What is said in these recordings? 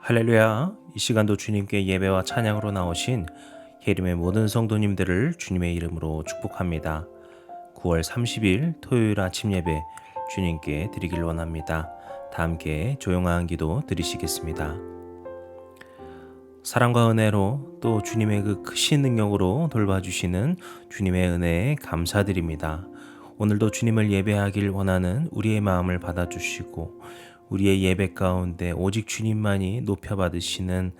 할렐루야. 이 시간도 주님께 예배와 찬양으로 나오신 예림의 모든 성도님들을 주님의 이름으로 축복합니다. 9월 30일 토요일 아침 예배 주님께 드리길 원합니다. 다 함께 조용한 기도 드리시겠습니다. 사랑과 은혜로 또 주님의 그 크신 능력으로 돌봐주시는 주님의 은혜에 감사드립니다. 오늘도 주님을 예배하길 원하는 우리의 마음을 받아주시고 우리의 예배 가운데 오직 주님만이 높여받으시는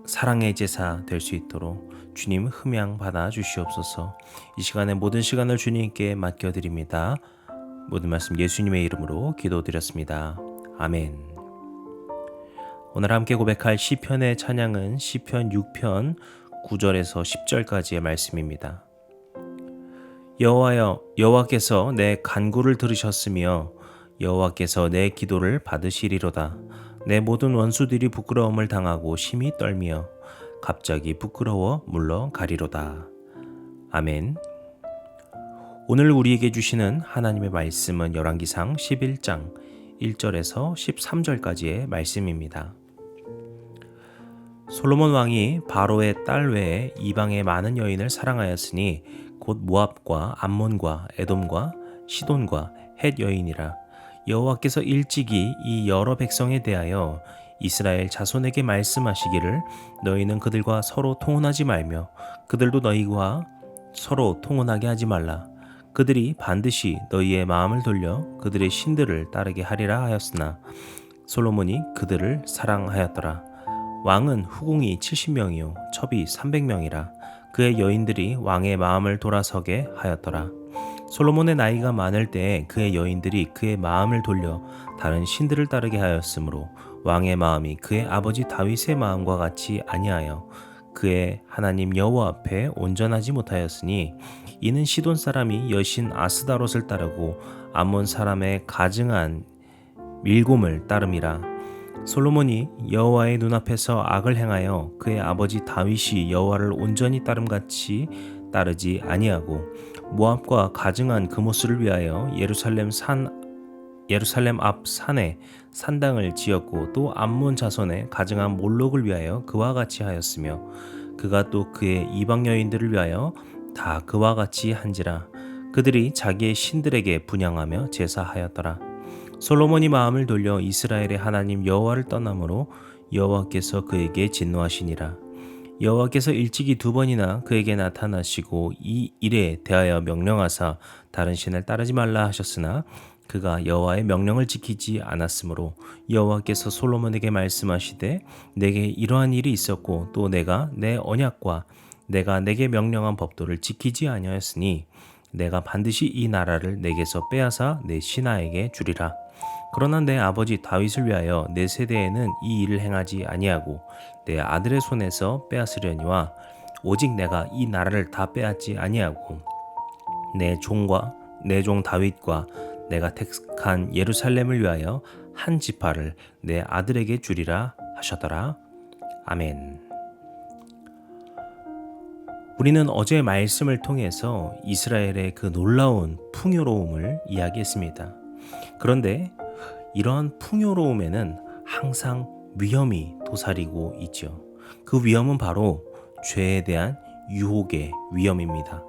사랑의 제사 될 수 있도록 주님 흠양 받아 주시옵소서. 이 시간에 모든 시간을 주님께 맡겨드립니다. 모든 말씀 예수님의 이름으로 기도드렸습니다. 아멘. 오늘 함께 고백할 시편의 찬양은 시편 6편 9절에서 10절까지의 말씀입니다. 여호와여, 여호와께서 내 간구를 들으셨으며 여호와께서 내 기도를 받으시리로다. 내 모든 원수들이 부끄러움을 당하고 심히 떨며 갑자기 부끄러워 물러가리로다. 아멘. 오늘 우리에게 주시는 하나님의 말씀은 열왕기상 11장 1절에서 13절까지의 말씀입니다. 솔로몬 왕이 바로의 딸 외에 이방의 많은 여인을 사랑하였으니 곧 모압과 암몬과 에돔과 시돈과 헷 여인이라. 여호와께서 일찍이 이 여러 백성에 대하여 이스라엘 자손에게 말씀하시기를 너희는 그들과 서로 통혼하지 말며 그들도 너희와 서로 통혼하게 하지 말라. 그들이 반드시 너희의 마음을 돌려 그들의 신들을 따르게 하리라 하였으나 솔로몬이 그들을 사랑하였더라. 왕은 후궁이 70명이요 첩이 300명이라. 그의 여인들이 왕의 마음을 돌아서게 하였더라. 솔로몬의 나이가 많을 때에 그의 여인들이 그의 마음을 돌려 다른 신들을 따르게 하였으므로 왕의 마음이 그의 아버지 다윗의 마음과 같이 아니하여 그의 하나님 여호와 앞에 온전하지 못하였으니 이는 시돈 사람이 여신 아스다롯을 따르고 암몬 사람의 가증한 밀곰을 따름이라. 솔로몬이 여호와의 눈앞에서 악을 행하여 그의 아버지 다윗이 여호와를 온전히 따름같이 따르지 아니하고 모압과 가증한 그모스를 위하여 예루살렘 앞 산에 산당을 지었고 또 암몬 자손의 가증한 몰록을 위하여 그와 같이 하였으며 그가 또 그의 이방 여인들을 위하여 다 그와 같이 한지라. 그들이 자기의 신들에게 분향하며 제사하였더라. 솔로몬이 마음을 돌려 이스라엘의 하나님 여호와를 떠나므로 여호와께서 그에게 진노하시니라. 여호와께서 일찍이 2번이나 그에게 나타나시고 이 일에 대하여 명령하사 다른 신을 따르지 말라 하셨으나 그가 여호와의 명령을 지키지 않았으므로 여호와께서 솔로몬에게 말씀하시되 내게 이러한 일이 있었고 또 내가 내 언약과 내가 내게 명령한 법도를 지키지 아니하였으니 내가 반드시 이 나라를 내게서 빼앗아 내 신하에게 주리라. 그러나 내 아버지 다윗을 위하여 내 세대에는 이 일을 행하지 아니하고 내 아들의 손에서 빼앗으려니와 오직 내가 이 나라를 다 빼앗지 아니하고 내 종 다윗과 내가 택한 예루살렘을 위하여 한 지파를 내 아들에게 주리라 하셨더라. 아멘. 우리는 어제 말씀을 통해서 이스라엘의 그 놀라운 풍요로움을 이야기했습니다. 그런데 이러한 풍요로움에는 항상 위험이 도사리고 있죠. 그 위험은 바로 죄에 대한 유혹의 위험입니다.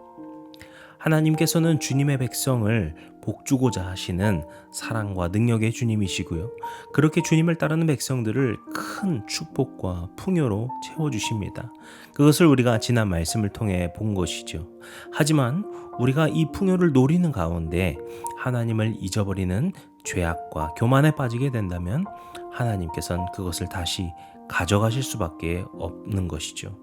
하나님께서는 주님의 백성을 복주고자 하시는 사랑과 능력의 주님이시고요. 그렇게 주님을 따르는 백성들을 큰 축복과 풍요로 채워주십니다. 그것을 우리가 지난 말씀을 통해 본 것이죠. 하지만 우리가 이 풍요를 노리는 가운데 하나님을 잊어버리는 죄악과 교만에 빠지게 된다면 하나님께서는 그것을 다시 가져가실 수밖에 없는 것이죠.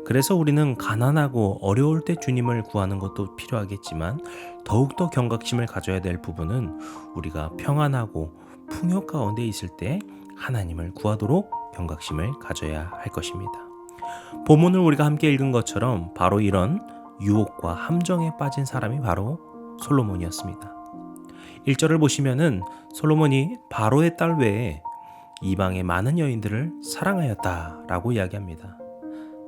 그래서 우리는 가난하고 어려울 때 주님을 구하는 것도 필요하겠지만 더욱더 경각심을 가져야 될 부분은 우리가 평안하고 풍요 가운데 있을 때 하나님을 구하도록 경각심을 가져야 할 것입니다. 본문을 우리가 함께 읽은 것처럼 바로 이런 유혹과 함정에 빠진 사람이 바로 솔로몬이었습니다. 1절을 보시면은 솔로몬이 바로의 딸 외에 이방의 많은 여인들을 사랑하였다라고 이야기합니다.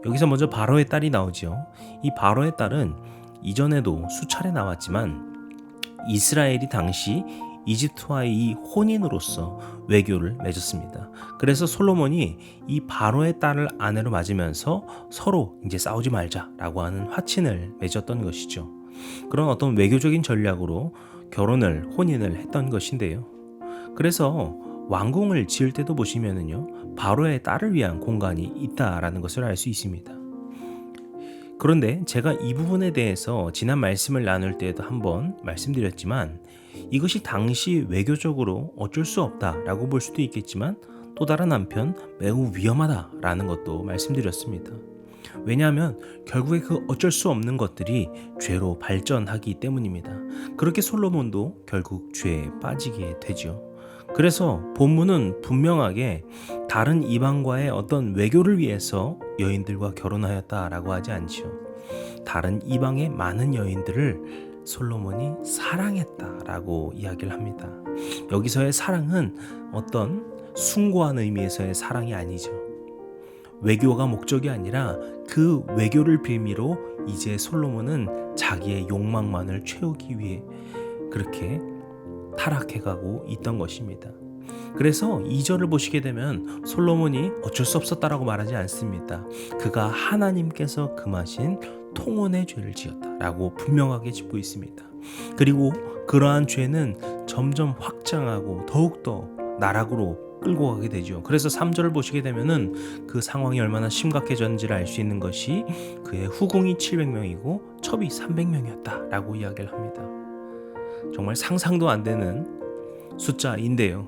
여기서 먼저 바로의 딸이 나오죠. 이 바로의 딸은 이전에도 수차례 나왔지만 이스라엘이 당시 이집트와의 이 혼인으로서 외교를 맺었습니다. 그래서 솔로몬이 이 바로의 딸을 아내로 맞으면서 서로 이제 싸우지 말자라고 하는 화친을 맺었던 것이죠. 그런 어떤 외교적인 전략으로 혼인을 했던 것인데요. 그래서 왕궁을 지을 때도 보시면은요, 바로의 딸을 위한 공간이 있다라는 것을 알 수 있습니다. 그런데 제가 이 부분에 대해서 지난 말씀을 나눌 때에도 한번 말씀드렸지만, 이것이 당시 외교적으로 어쩔 수 없다라고 볼 수도 있겠지만 또 다른 한편 매우 위험하다라는 것도 말씀드렸습니다. 왜냐하면 결국에 그 어쩔 수 없는 것들이 죄로 발전하기 때문입니다. 그렇게 솔로몬도 결국 죄에 빠지게 되죠. 그래서 본문은 분명하게 다른 이방과의 어떤 외교를 위해서 여인들과 결혼하였다라고 하지 않지요. 다른 이방의 많은 여인들을 솔로몬이 사랑했다라고 이야기를 합니다. 여기서의 사랑은 어떤 숭고한 의미에서의 사랑이 아니죠. 외교가 목적이 아니라 그 외교를 빌미로 이제 솔로몬은 자기의 욕망만을 채우기 위해 그렇게 타락해가고 있던 것입니다. 그래서 2절을 보시게 되면 솔로몬이 어쩔 수 없었다라고 말하지 않습니다. 그가 하나님께서 금하신 통혼의 죄를 지었다라고 분명하게 짚고 있습니다. 그리고 그러한 죄는 점점 확장하고 더욱더 나락으로 끌고 가게 되죠. 그래서 3절을 보시게 되면은 그 상황이 얼마나 심각해졌는지를 알 수 있는 것이 그의 후궁이 700명이고 첩이 300명이었다라고 이야기를 합니다. 정말 상상도 안 되는 숫자인데요.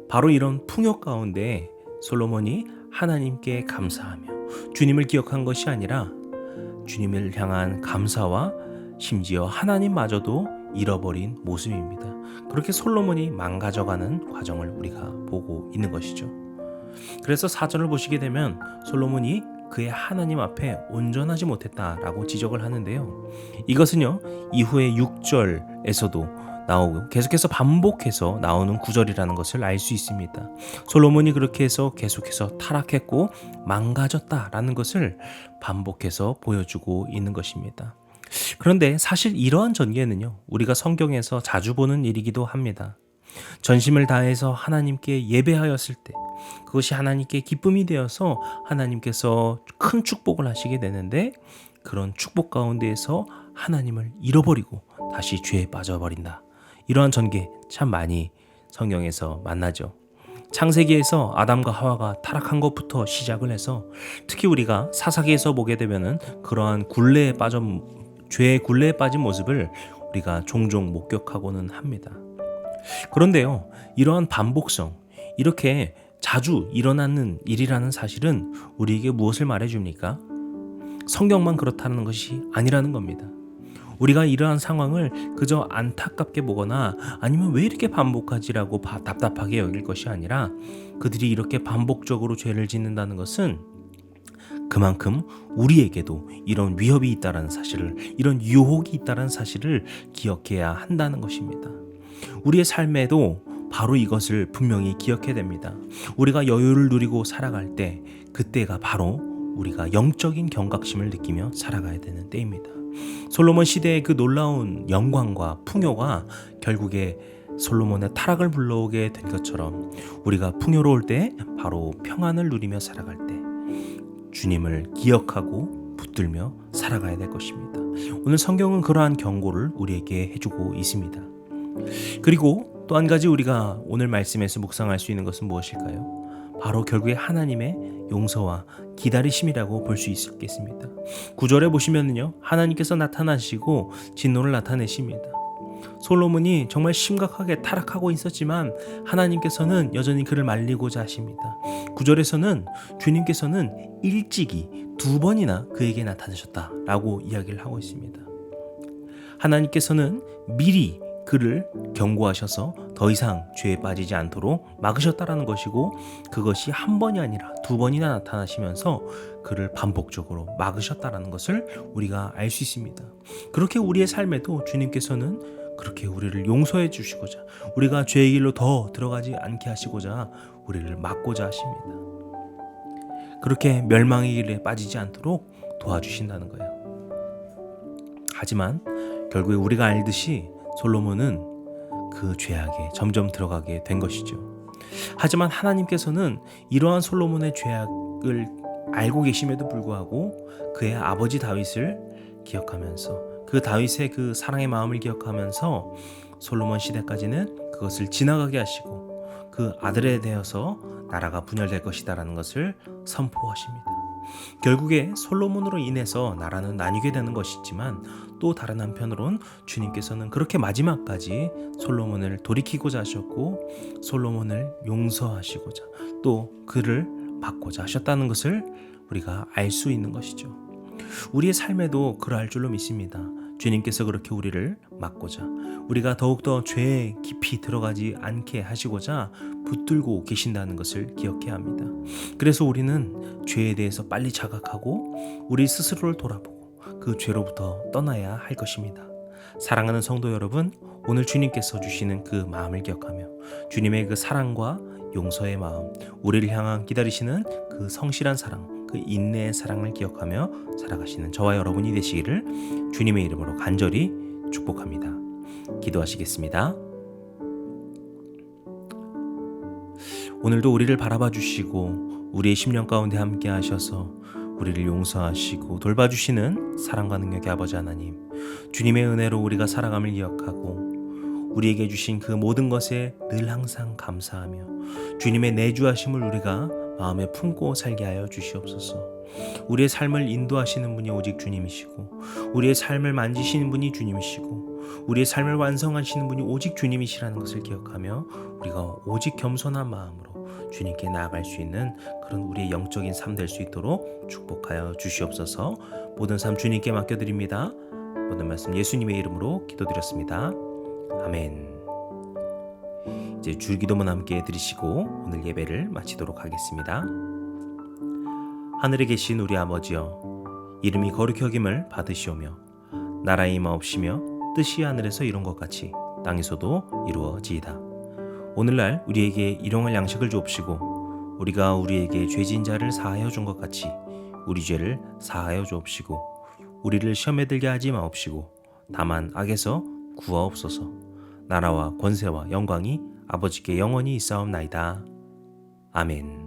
바로 이런 풍요 가운데 솔로몬이 하나님께 감사하며 주님을 기억한 것이 아니라 주님을 향한 감사와 심지어 하나님마저도 잃어버린 모습입니다. 그렇게 솔로몬이 망가져가는 과정을 우리가 보고 있는 것이죠. 그래서 4절을 보시게 되면 솔로몬이 그의 하나님 앞에 온전하지 못했다라고 지적을 하는데요. 이것은요, 이후에 6절에서도 나오고 계속해서 반복해서 나오는 구절이라는 것을 알 수 있습니다. 솔로몬이 그렇게 해서 계속해서 타락했고 망가졌다라는 것을 반복해서 보여주고 있는 것입니다. 그런데 사실 이러한 전개는요, 우리가 성경에서 자주 보는 일이기도 합니다. 전심을 다해서 하나님께 예배하였을 때 그것이 하나님께 기쁨이 되어서 하나님께서 큰 축복을 하시게 되는데, 그런 축복 가운데에서 하나님을 잃어버리고 다시 죄에 빠져버린다. 이러한 전개 참 많이 성경에서 만나죠. 창세기에서 아담과 하와가 타락한 것부터 시작을 해서 특히 우리가 사사기에서 보게 되면은 그러한 죄의 굴레에 빠진 모습을 우리가 종종 목격하고는 합니다. 그런데요, 이러한 반복성, 이렇게 자주 일어나는 일이라는 사실은 우리에게 무엇을 말해줍니까? 성경만 그렇다는 것이 아니라는 겁니다. 우리가 이러한 상황을 그저 안타깝게 보거나 아니면 왜 이렇게 반복하지라고 답답하게 여길 것이 아니라, 그들이 이렇게 반복적으로 죄를 짓는다는 것은 그만큼 우리에게도 이런 위협이 있다는 사실을, 이런 유혹이 있다는 사실을 기억해야 한다는 것입니다. 우리의 삶에도 바로 이것을 분명히 기억해야 됩니다. 우리가 여유를 누리고 살아갈 때, 그때가 바로 우리가 영적인 경각심을 느끼며 살아가야 되는 때입니다. 솔로몬 시대의 그 놀라운 영광과 풍요가 결국에 솔로몬의 타락을 불러오게 된 것처럼, 우리가 풍요로울 때 바로 평안을 누리며 살아갈 때 주님을 기억하고 붙들며 살아가야 될 것입니다. 오늘 성경은 그러한 경고를 우리에게 해주고 있습니다. 그리고 또 한 가지 우리가 오늘 말씀에서 묵상할 수 있는 것은 무엇일까요? 바로 결국에 하나님의 용서와 기다리심이라고 볼 수 있겠습니다. 9절에 보시면요, 하나님께서 나타나시고 진노를 나타내십니다. 솔로몬이 정말 심각하게 타락하고 있었지만 하나님께서는 여전히 그를 말리고자 하십니다. 9절에서는 주님께서는 일찍이 2번이나 그에게 나타나셨다라고 이야기를 하고 있습니다. 하나님께서는 미리 그를 경고하셔서 더 이상 죄에 빠지지 않도록 막으셨다라는 것이고, 그것이 한 번이 아니라 2번이나 나타나시면서 그를 반복적으로 막으셨다라는 것을 우리가 알 수 있습니다. 그렇게 우리의 삶에도 주님께서는 그렇게 우리를 용서해 주시고자, 우리가 죄의 길로 더 들어가지 않게 하시고자 우리를 막고자 하십니다. 그렇게 멸망의 길에 빠지지 않도록 도와주신다는 거예요. 하지만 결국에 우리가 알듯이 솔로몬은 그 죄악에 점점 들어가게 된 것이죠. 하지만 하나님께서는 이러한 솔로몬의 죄악을 알고 계심에도 불구하고 그의 아버지 다윗을 기억하면서 그 다윗의 그 사랑의 마음을 기억하면서 솔로몬 시대까지는 그것을 지나가게 하시고 그 아들에 대해서 나라가 분열될 것이다라는 것을 선포하십니다. 결국에 솔로몬으로 인해서 나라는 나뉘게 되는 것이지만 또 다른 한편으론 주님께서는 그렇게 마지막까지 솔로몬을 돌이키고자 하셨고 솔로몬을 용서하시고자 또 그를 받고자 하셨다는 것을 우리가 알 수 있는 것이죠. 우리의 삶에도 그러할 줄로 믿습니다. 주님께서 그렇게 우리를 막고자 우리가 더욱더 죄에 깊이 들어가지 않게 하시고자 붙들고 계신다는 것을 기억해야 합니다. 그래서 우리는 죄에 대해서 빨리 자각하고 우리 스스로를 돌아보고 그 죄로부터 떠나야 할 것입니다. 사랑하는 성도 여러분, 오늘 주님께서 주시는 그 마음을 기억하며 주님의 그 사랑과 용서의 마음, 우리를 향한 기다리시는 그 성실한 사랑, 그 인내의 사랑을 기억하며 살아가시는 저와 여러분이 되시기를 주님의 이름으로 간절히 축복합니다. 기도하시겠습니다. 오늘도 우리를 바라봐 주시고 우리의 심령 가운데 함께 하셔서 우리를 용서하시고 돌봐주시는 사랑과 능력의 아버지 하나님, 주님의 은혜로 우리가 살아감을 기억하고 우리에게 주신 그 모든 것에 늘 항상 감사하며 주님의 내주하심을 우리가 마음에 품고 살게 하여 주시옵소서. 우리의 삶을 인도하시는 분이 오직 주님이시고 우리의 삶을 만지시는 분이 주님이시고 우리의 삶을 완성하시는 분이 오직 주님이시라는 것을 기억하며 우리가 오직 겸손한 마음으로 주님께 나아갈 수 있는 그런 우리의 영적인 삶 될 수 있도록 축복하여 주시옵소서. 모든 삶 주님께 맡겨드립니다. 모든 말씀 예수님의 이름으로 기도드렸습니다. 아멘. 이제 줄기도문 함께 드리시고 오늘 예배를 마치도록 하겠습니다. 하늘에 계신 우리 아버지여, 이름이 거룩히 여김을 받으시오며 나라의 임하옵시며 뜻이 하늘에서 이룬 것 같이 땅에서도 이루어지이다. 오늘날 우리에게 일용할 양식을 주옵시고 우리가 우리에게 죄진 자를 사하여 준 것 같이 우리 죄를 사하여 주옵시고 우리를 시험에 들게 하지 마옵시고 다만 악에서 구하옵소서. 나라와 권세와 영광이 아버지께 영원히 있사옵나이다. 아멘.